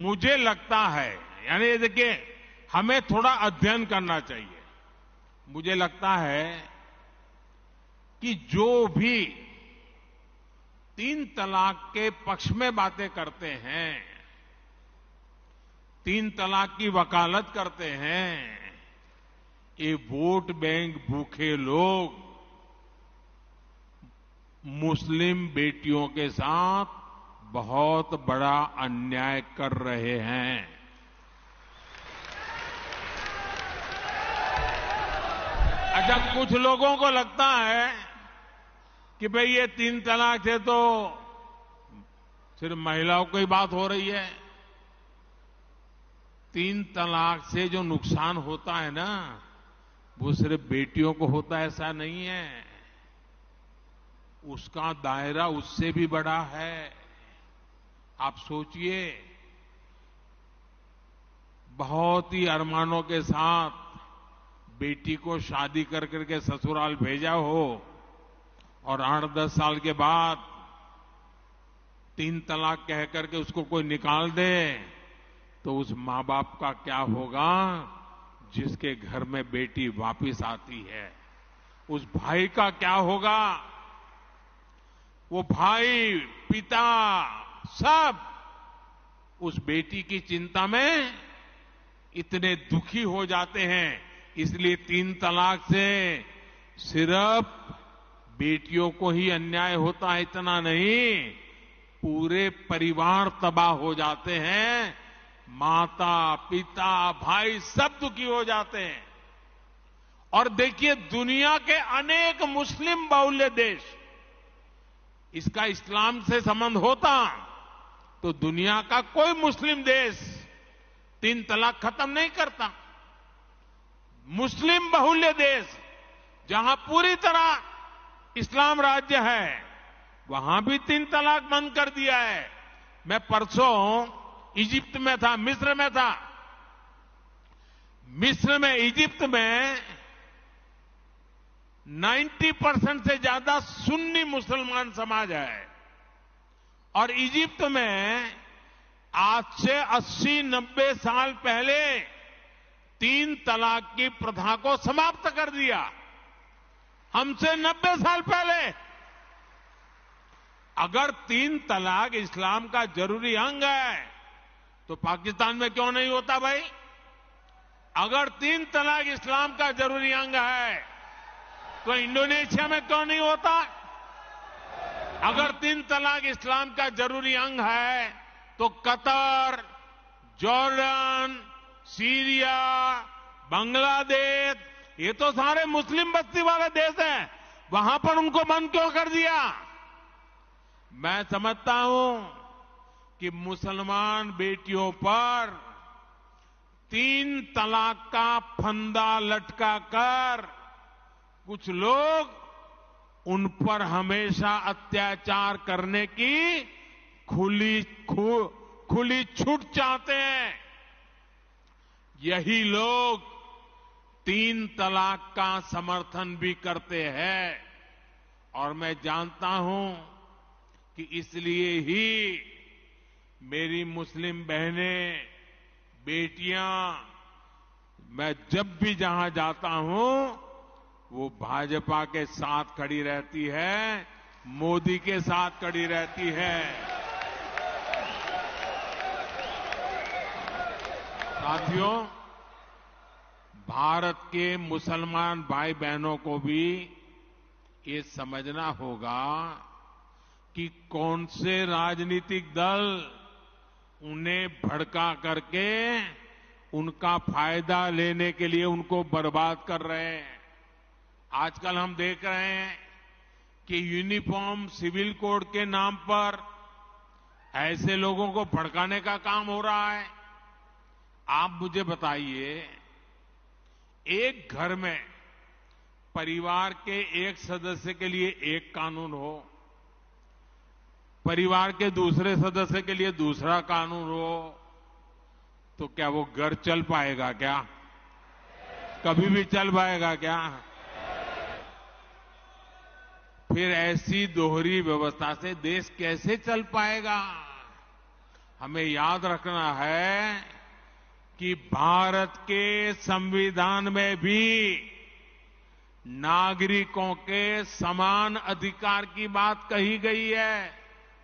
मुझे लगता है, यानी देखिए, हमें थोड़ा अध्ययन करना चाहिए। मुझे लगता है कि जो भी 3 तलाक के पक्ष में बातें करते हैं, 3 तलाक की वकालत करते हैं, ये वोट बैंक भूखे लोग मुस्लिम बेटियों के साथ बहुत बड़ा अन्याय कर रहे हैं। अच्छा, कुछ लोगों को लगता है कि भाई ये 3 तलाक से तो सिर्फ महिलाओं की बात हो रही है। 3 तलाक से जो नुकसान होता है ना, वो सिर्फ बेटियों को होता है ऐसा नहीं है, उसका दायरा उससे भी बड़ा है। आप सोचिए, बहुत ही अरमानों के साथ बेटी को शादी कर करके ससुराल भेजा हो और 8-10 साल के बाद 3 तलाक कह करके उसको कोई निकाल दे, तो उस मां बाप का क्या होगा जिसके घर में बेटी वापिस आती है? उस भाई का क्या होगा? वो भाई, पिता, सब उस बेटी की चिंता में इतने दुखी हो जाते हैं। इसलिए 3 तलाक से सिर्फ बेटियों को ही अन्याय होता है इतना नहीं, पूरे परिवार तबाह हो जाते हैं, माता, पिता, भाई सब दुखी हो जाते हैं। और देखिए, दुनिया के अनेक मुस्लिम बाहुल्य देश, इसका इस्लाम से संबंध होता तो दुनिया का कोई मुस्लिम देश 3 तलाक खत्म नहीं करता। मुस्लिम बाहुल्य देश जहां पूरी तरह इस्लाम राज्य है, वहां भी 3 तलाक बंद कर दिया है। मैं परसों इजिप्ट में था, मिस्र में था। मिस्र में, इजिप्ट में 90% से ज्यादा सुन्नी मुसलमान समाज है और इजिप्ट में आज से 80-90 साल पहले 3 तलाक की प्रथा को समाप्त कर दिया। हमसे 90 साल पहले। अगर 3 तलाक इस्लाम का जरूरी अंग है तो पाकिस्तान में क्यों नहीं होता भाई? अगर 3 तलाक इस्लाम का जरूरी अंग है तो इंडोनेशिया में क्यों नहीं होता? अगर 3 तलाक इस्लाम का जरूरी अंग है तो कतर, जॉर्डन, सीरिया, बांग्लादेश, ये तो सारे मुस्लिम बस्ती वाले देश हैं, वहां पर उनको बंद क्यों कर दिया? मैं समझता हूं कि मुसलमान बेटियों पर 3 तलाक का फंदा लटका कर कुछ लोग उन पर हमेशा अत्याचार करने की खुली छूट चाहते हैं। यही लोग 3 तलाक का समर्थन भी करते हैं और मैं जानता हूं कि इसलिए ही मेरी मुस्लिम बहनें, बेटियां, मैं जब भी जहां जाता हूं वो भाजपा के साथ खड़ी रहती है, मोदी के साथ खड़ी रहती है। साथियों, भारत के मुसलमान भाई बहनों को भी ये समझना होगा कि कौन से राजनीतिक दल उन्हें भड़का करके उनका फायदा लेने के लिए उनको बर्बाद कर रहे हैं। आजकल हम देख रहे हैं कि यूनिफॉर्म सिविल कोड के नाम पर ऐसे लोगों को भड़काने का काम हो रहा है। आप मुझे बताइए, एक घर में परिवार के एक सदस्य के लिए एक कानून हो, परिवार के दूसरे सदस्य के लिए दूसरा कानून हो, तो क्या वो घर चल पाएगा क्या? कभी भी चल पाएगा क्या? फिर ऐसी दोहरी व्यवस्था से देश कैसे चल पाएगा? हमें याद रखना है कि भारत के संविधान में भी नागरिकों के समान अधिकार की बात कही गई है।